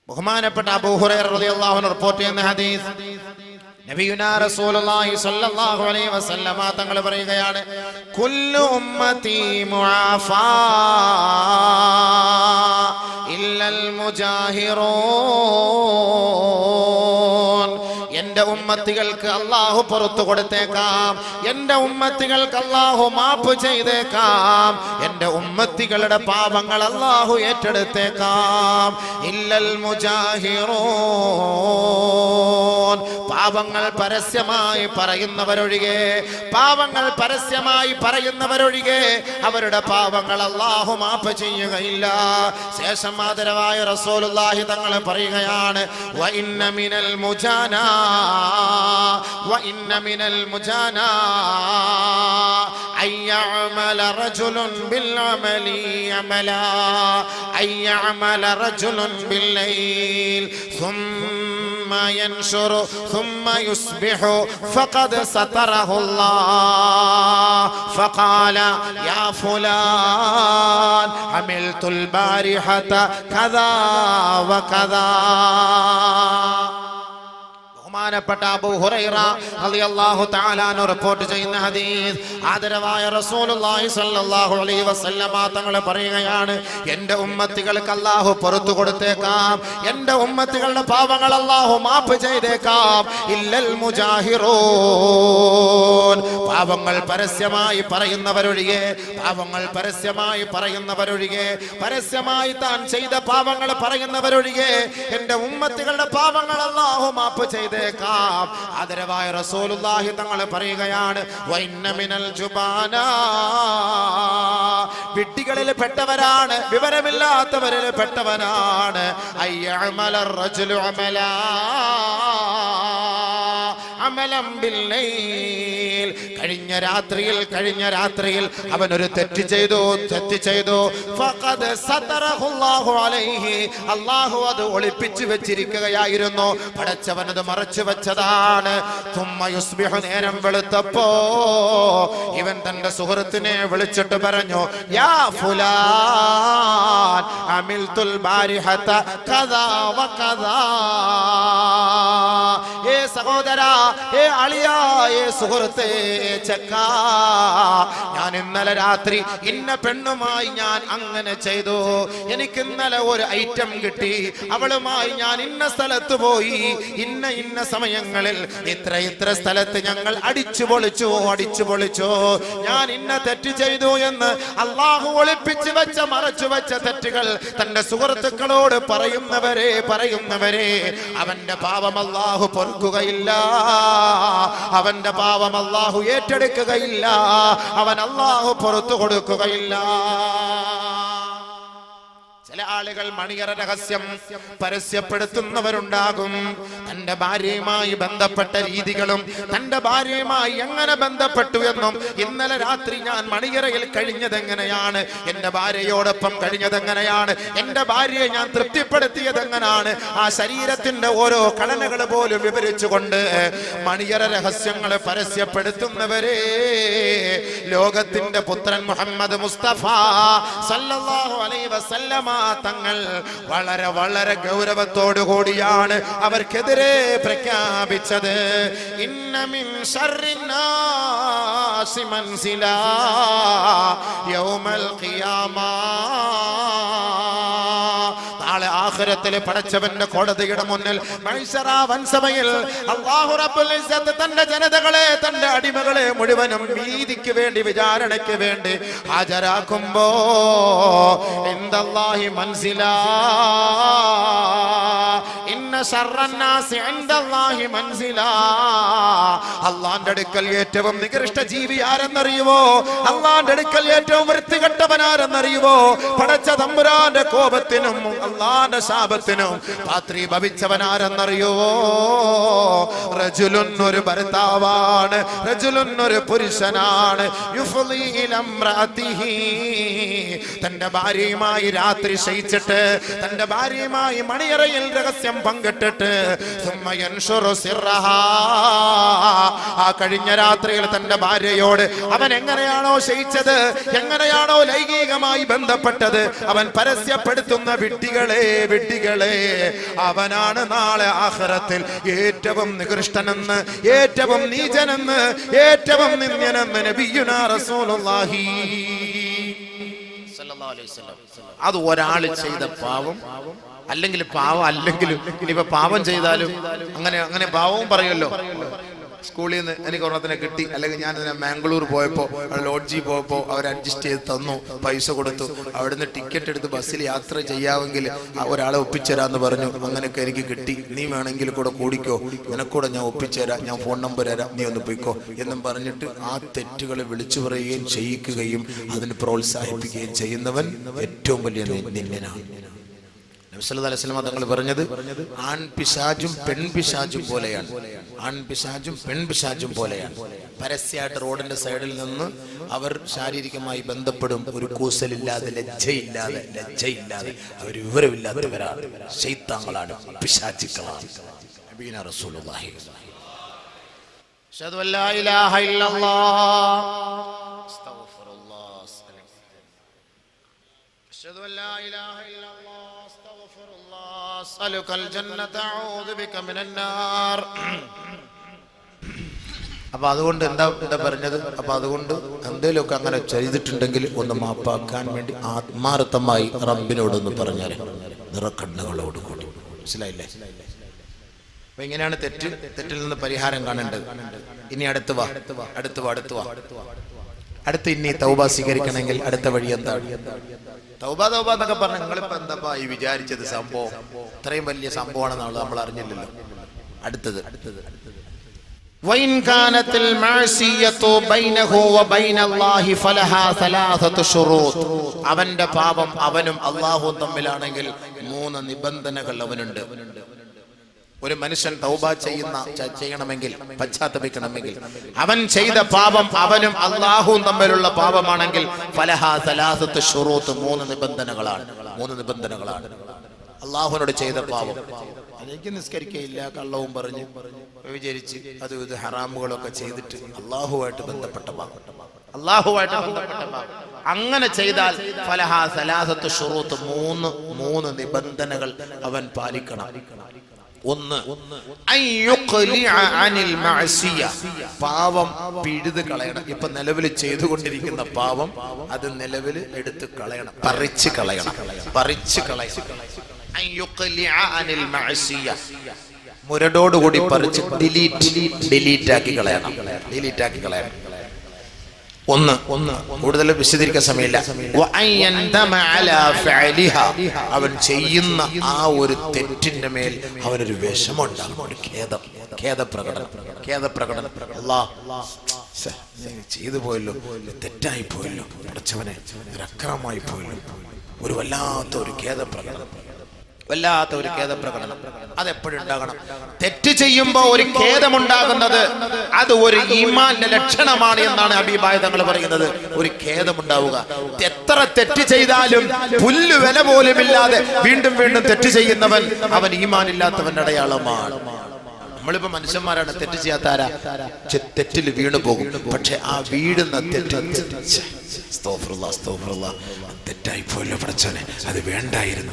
ബഹുമാനപ്പെട്ട അബൂ ഹുറൈറ റളിയല്ലാഹു അൻഹു റിപ്പോർട്ട് ചെയ്യുന്ന ഹദീസ്, നബിയുനാ റസൂലുള്ളാഹി സ്വല്ലല്ലാഹു അലൈഹി വസല്ലമ തങ്ങൾ പറയുകയാണ്, കുല്ലു ഉമ്മത്തി മുആഫാ ഇല്ലൽ മുജാഹിറൂൻ. എന്റെ ഉമ്മത്തികൾക്ക് അല്ലാഹു പുറത്തു കൊടുത്തേക്കാം, എന്റെ ഉമ്മത്തികൾക്ക് അല്ലാഹു മാപ്പ് ചെയ്തേക്കാം, എന്റെ ഉമ്മത്തികളുടെ പാപങ്ങൾ അല്ലാഹു ഏറ്റെടുത്തേക്കാം. ഇല്ലൽ മുജാഹിറൂൻ, പാപങ്ങൾ പരസ്യമായി പറയുന്നവരൊഴികെ, പാപങ്ങൾ പരസ്യമായി പറയുന്നവരൊഴികെ അവരുടെ പാപങ്ങൾ അല്ലാഹു മാപ്പ് ചെയ്യുകയില്ല. ശേഷം ആദരവായ റസൂലുള്ളാഹി തങ്ങൾ പറയുകയാണ്, വ ഇന്ന മിനൽ മുജാനാ وإن من المجانا أن يعمل رجل بالعمل عملا أن يعمل رجل بالليل ثم ينشر ثم يصبح فقد ستره الله فقال يا فلان عملت البارحة كذا وكذا. ബഹുമാനപ്പെട്ട അബൂ ഹുറൈറ റളിയല്ലാഹു തആല അൻഹു റിപ്പോർട്ട് ചെയ്യുന്ന ഹദീസ്, ആദരവായ റസൂലുള്ളാഹി സ്വല്ലല്ലാഹു അലൈഹി വസല്ലമ തങ്ങൾ പറയുകയാണ്, എൻ്റെ ഉമ്മത്തികൾക്ക് അല്ലാഹു പുറത്തു കൊടുത്തേക്കാം, എൻ്റെ ഉമ്മത്തികളുടെ പാപങ്ങൾ അല്ലാഹു മാപ്പ് ചെയ്തേക്കാം. ഇല്ലൽ മുജാഹിറൂൻ, പാപങ്ങൾ പരസ്യമായി പറയുന്നവരൊഴികെ, പാപങ്ങൾ പരസ്യമായി പറയുന്നവരൊഴികെ, പരസ്യമായി താൻ ചെയ്ത പാപങ്ങൾ പറയുന്നവരൊഴികെ എൻ്റെ ഉമ്മത്തികളുടെ പാപങ്ങൾ അല്ലാഹു മാപ്പ് ചെയ്തേക്കാം. ആദരവായ റസൂലുള്ളാഹി തങ്ങൾ പറയുകയാണ്, വഇന്ന മിനൽ ജുബാനാ, വിഡ്ഢികളിൽ പെട്ടവരാണ്, വിവരമില്ലാത്തവരിൽ പെട്ടവനാണ്, അയ്യഅമല റജുലു അമലാ അമലം ബില്ലൈൽ, കഴിഞ്ഞ രാത്രിയിൽ അവൻ ഒരു തെറ്റ് ചെയ്തു, ഫഖദ് സതറഹുല്ലാഹു അലൈഹി, അല്ലാഹു അത് ഒളിപ്പിച്ചു വെച്ചിരിക്കുകയായിരുന്നു, പടച്ചവനത് മറച്ചു വെച്ചതാണ്. തുമ്മ യുസ്ബിഹു, നേരം വെളുത്തപ്പോ ഇവൻ തന്റെ സുഹൃത്തിനെ വിളിച്ചിട്ട് പറഞ്ഞു, യാ ഫുലാൻ അമിൽതുൽ ബാരിഹത കദാ വകദാ, ഏ സഹോദരാ, ഏ അളിയാ, ഏ സുഹൃത്തേ, ചെക്ക, ഞാൻ ഇന്നലെ രാത്രി ഇന്ന പെണ്ണുമായി ഞാൻ അങ്ങനെ ചെയ്തു, എനിക്ക് ഇന്നലെ ഒരു ഐറ്റം കിട്ടി, അവളുമായി ഞാൻ ഇന്ന സ്ഥലത്ത് പോയി, ഇന്ന സമയങ്ങളിൽ ഇത്ര സ്ഥലത്ത് ഞങ്ങൾ അടിച്ചു പൊളിച്ചു, ഞാൻ ഇന്ന തെറ്റ് ചെയ്തു എന്ന് അല്ലാഹു ഒളിപ്പിച്ചു വെച്ച മറച്ചു വെച്ച തെറ്റുകൾ തന്റെ സുഹൃത്തുക്കളോട് പറയുന്നവരെ അവന്റെ പാപം അല്ലാഹു പൊറുക്കുകയില്ല, അവന്റെ പാപം അല്ലാഹു ഏറ്റെടുക്കുകയില്ല, അവൻ അല്ലാഹു പുറത്തു കൊടുക്കുകയില്ല. ചില ആളുകൾ മണിയറ രഹസ്യം പരസ്യപ്പെടുത്തുന്നവരുണ്ടാകും. തന്റെ ഭാര്യയുമായി ബന്ധപ്പെട്ട രീതികളും തന്റെ ഭാര്യയുമായി എങ്ങനെ ബന്ധപ്പെട്ടു എന്നും, ഇന്നലെ രാത്രി ഞാൻ മണിയറയിൽ കഴിഞ്ഞതെങ്ങനെയാണ്, എന്റെ ഭാര്യയോടൊപ്പം കഴിഞ്ഞതെങ്ങനെയാണ്, എന്റെ ഭാര്യയെ ഞാൻ തൃപ്തിപ്പെടുത്തിയതെങ്ങനെയാണ്, ആ ശരീരത്തിന്റെ ഓരോ ഘടനകൾ പോലും വിവരിച്ചുകൊണ്ട് മണിയറ രഹസ്യങ്ങൾ പരസ്യപ്പെടുത്തുന്നവരെ ലോകത്തിന്റെ പുത്രൻ മുഹമ്മദ് മുസ്തഫ സല്ലല്ലാഹു അലൈഹി വസല്ലമ തങ്ങൾ വളരെ വളരെ ഗൗരവത്തോടു കൂടിയാണ് അവർക്കെതിരെ പ്രഖ്യാപിച്ചത്. ഇന്ന മിൻ ശർറിന്നാസി മൻസിലാ യൗമൽ ഖിയാമാ, നാളെ ആഖിറത്തിലെ പടച്ചവന്റെ കോടതിയുടെ മുന്നിൽ മഹ്ശറ വൻസഭയിൽ അല്ലാഹു റബ്ബുൽ ഇസ്സത്ത് തന്റെ ജനതകളെ, തന്റെ അടിമകളെ മുഴുവനും നീതിക്ക് വേണ്ടി, വിചാരണയ്ക്ക് വേണ്ടി ഹാജരാക്കുമ്പോ ഇൻദല്ലാഹി മൻസിലാ, ഇന്ന ശർറന്നാസി ഇൻദല്ലാഹി മൻസിലാ, അല്ലാഹുവിന്റെ അടുക്കൽ ഏറ്റവും നികൃഷ്ട ജീവി ആരെന്നറിയുമോ, അല്ലാഹുവിന്റെ അടുക്കൽ ഏറ്റവും വൃത്തികെട്ടവൻ ആരെന്നറിയുമോ, പടച്ച തമ്പുരാന്റെ കോപത്തിനും അല്ലാഹുവിന്റെ ശാപത്തിനും പാത്രി ഭവിച്ചവൻ ആരെന്നറിയുമോ, റജുലുൻ ഒരു ഭർത്താവാണ്, റജുലുൻ ഒരു പുരുഷനാണ്, യുഫ്ളി ഇലാ ഇംറഅതിഹി, തന്റെ ഭാര്യയുമായി രാത്രി ശയിച്ചിട്ട് തന്റെ ഭാര്യയുമായി മണിയറയിൽ രഹസ്യം പങ്കെടുത്തു കെട്ടിട്ട് ആ കഴിഞ്ഞ രാത്രിയിൽ തന്റെ ഭാര്യയോട് അവൻ എങ്ങനെയാണോ ശയിച്ചത്, എങ്ങനെയാണോ ലൈംഗികമായി ബന്ധപ്പെട്ടത്, അവൻ പരസ്യപ്പെടുത്തുന്ന വിഡ്ഢികളെ അവനാണ് നാളെ ആഖിറത്തിൽ ഏറ്റവും നികൃഷ്ടനെന്ന്, ഏറ്റവും നീചനെന്ന്, ഏറ്റവും നിന്ദ്യനെന്ന് നബിയുനാ റസൂലുള്ളാഹി സ്വല്ലല്ലാഹു അലൈഹി വസല്ലം. അത് ഒരാൾ ചെയ്ത പാവം, അല്ലെങ്കിൽ പാവം അല്ലെങ്കിലും ഇനിയിപ്പോ പാവം ചെയ്താലും അങ്ങനെ പാവവും പറയുമല്ലോ. സ്കൂളിൽ നിന്ന് എനിക്ക് ഒരെണ്ണത്തിനെ കിട്ടി, അല്ലെങ്കിൽ ഞാൻ മാംഗ്ലൂർ പോയപ്പോൾ ലോഡ്ജിൽ പോയപ്പോൾ അവർ അഡ്ജസ്റ്റ് ചെയ്ത് തന്നു, പൈസ കൊടുത്തു, അവിടുന്ന് ടിക്കറ്റ് എടുത്ത് ബസ്സിൽ യാത്ര ചെയ്യാമെങ്കിൽ ഒരാളെ ഒപ്പിച്ചേരാന്ന് പറഞ്ഞു. അങ്ങനെയൊക്കെ എനിക്ക് കിട്ടി, നീ വേണമെങ്കിൽ കൂടെ കൂടിക്കോ, നിനക്കൂടെ ഞാൻ ഒപ്പിച്ചേരാം, ഞാൻ ഫോൺ നമ്പർ തരാം, നീ ഒന്ന് പോയിക്കോ എന്നും പറഞ്ഞിട്ട് ആ തെറ്റുകളെ വിളിച്ചു പറയുകയും ചെയ്യിക്കുകയും അതിന് പ്രോത്സാഹിപ്പിക്കുകയും ചെയ്യുന്നവൻ ഏറ്റവും വലിയ നിന്ദനാണ്. നബി സല്ലല്ലാഹു അലൈഹി വസല്ലം തങ്ങൾ പറഞ്ഞത് ആൺപിശാചും പെൺപിശാചും പോലെയാണ്. ആൺപിശാചും പെൺപിശാചും പോലെയാണ്. പരസ്യമായിട്ട് റോഡിന്റെ സൈഡിൽ നിന്ന് അവർ ശാരീരികമായി ബന്ധപ്പെടും. ഒരു കൂസലില്ലാതെ, ലജ്ജയില്ലാതെ അവർ വിവരമില്ലാത്തവരാണ്, ശൈത്താന്കളാണ്, പിശാചുക്കളാണ്. നബിയുനാ റസൂലുള്ളാഹി അഷ്ഹദു അല്ലാ ഇലാഹ ഇല്ലല്ലാഹ് അസ്തഗ്ഫിറുല്ലാഹ് അഷ്ഹദു അല്ലാ ഇലാഹ ഇല്ലല്ലാഹ് അസ്അലുകൽ ജന്നത അഊദു ബിക മിനൻ നാർ. അപ്പൊ അതുകൊണ്ട് എന്താ പറഞ്ഞത്? അപ്പൊ അതുകൊണ്ട് എന്തെങ്കിലുമൊക്കെ അങ്ങനെ ചെയ്തിട്ടുണ്ടെങ്കിൽ ഒന്ന് മാപ്പാക്കാൻ വേണ്ടി ആത്മാർത്ഥമായി റബ്ബിനോടൊന്ന് പറഞ്ഞാൽ നിറക്കണ്ണുകളോട് കൂടി. മനസ്സിലായില്ലേ? അപ്പൊ ഇങ്ങനെയാണ് തെറ്റിൽ നിന്ന് പരിഹാരം കാണേണ്ടത്. ഇനി അടുത്ത് വാ. അടുത്ത് ഇനി തൗബ സ്വീകരിക്കണമെങ്കിൽ അടുത്ത വഴി എന്താണ്? തൗബ എന്നൊക്കെ പറഞ്ഞ നിങ്ങളിപ്പോ എന്താ ഈ വിചാരിച്ചത്? സംഭവം ഇത്രയും വലിയ സംഭവമാണെന്നുള്ളത് നമ്മൾ അറിഞ്ഞില്ലല്ലോ. അടുത്തത് وإن كانت المعصية بينه وبين الله فلها ثلاثة شروط. അവന്റെ പാപം അവനും അല്ലാഹുവും തമ്മിലാണെങ്കിൽ 3 നിബന്ധനകൾ അവനുണ്ട്. ഒരു മനുഷ്യൻ തൗബ ചെയ്യണമെങ്കിൽ, പശ്ചാത്തപിക്കണമെങ്കിൽ, അവൻ ചെയ്ത പാപം അവനും അല്ലാഹുവും തമ്മിലുള്ള പാപമാണെങ്കിൽ ഫലഹാ സലാസത്ത് ശുറൂത്ത്, 3 നിബന്ധനകളാണ്. അല്ലാഹുവിനോട് ചെയ്ത പാപം, എനിക്ക് നിസ്കരിക്കയില്ല, കള്ളവും പറഞ്ഞ് വിചരിച്ച് അത് ഇത് ഹറാമുകളൊക്കെ ചെയ്തിട്ട് അല്ലാഹുവായിട്ട് ബന്ധപ്പെട്ട പാപം, അങ്ങനെ ചെയ്താൽ ഫലഹാ സലാസത്ത് ശുറൂത്ത്, 3 നിബന്ധനകൾ അവൻ പാലിക്കണം. ഒന്ന്, പാവം പിഴുത് കളയണം. ഇപ്പൊ നിലവിൽ ചെയ്തുകൊണ്ടിരിക്കുന്ന പാവം അത് നിലവിൽ എടുത്ത് കളയണം, പറിച്ച് കളയണം. മുരടോടുകൂടി പറിച്ച് ഡിലീറ്റ് ആക്കി കളയണം. ഒന്ന് കൂടുതൽ വിശദീകരിക്കാൻ സമയമില്ല. അവൻ ചെയ്യുന്ന ആ ഒരു തെറ്റിന്റെ മേൽ അവനൊരു വിഷമമുണ്ടാകും, ഒരു ഖേദപ്രകടനം. ചെയ്തു പോയല്ലോ, തെറ്റായി പോയല്ലോ, പഠിച്ചവനെ ഒരു അക്രമമായി പോയല്ലോ, ഒരു വല്ലാത്ത ഒരു ഖേദപ്രകടനം. അതെപ്പോഴും ഉണ്ടാകണം. തെറ്റ് ചെയ്യുമ്പോ ഒരു ഖേദമുണ്ടാകുന്നത് അത് ഒരു ഈമാന്റെ ലക്ഷണമാണ് എന്നാണ് ഹബീബായ തങ്ങൾ പറയുന്നത്. ഒരു ഖേദമുണ്ടാവുക. എത്ര തെറ്റ് ചെയ്താലും പുല്ല് വില പോലുമില്ലാതെ വീണ്ടും തെറ്റ് ചെയ്യുന്നവൻ അവൻ ഈമാനില്ലാത്തവന്റെ അടയാളമാണ്. നമ്മളിപ്പോ മനുഷ്യന്മാരാണ്, തെറ്റ് ചെയ്യാത്താരാ? തെറ്റിൽ വീണു പോകും. പക്ഷെ ആ വീഴുന്ന തെറ്റ് തെറ്റായി പോയല്ലോ പഠിച്ചോനെ, അത് വേണ്ടായിരുന്നു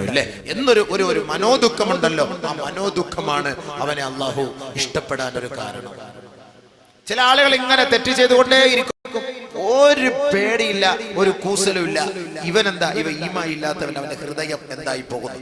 അല്ലേ എന്നൊരു മനോദുഃഖമുണ്ടല്ലോ. ആ മനോദുഃഖമാണ് അവനെ അല്ലാഹു ഇഷ്ടപ്പെടാൻ ഒരു കാരണം. ചില ആളുകൾ ഇങ്ങനെ തെറ്റ് ചെയ്തുകൊണ്ടേയിരിക്കും, ഒരു പേടിയില്ല, ഒരു കൂസലും ഇല്ല. ഇവൻ ഈമാൻ ഇല്ലാത്തവൻ, അവന്റെ ഹൃദയം എന്തായി പോകുന്നു.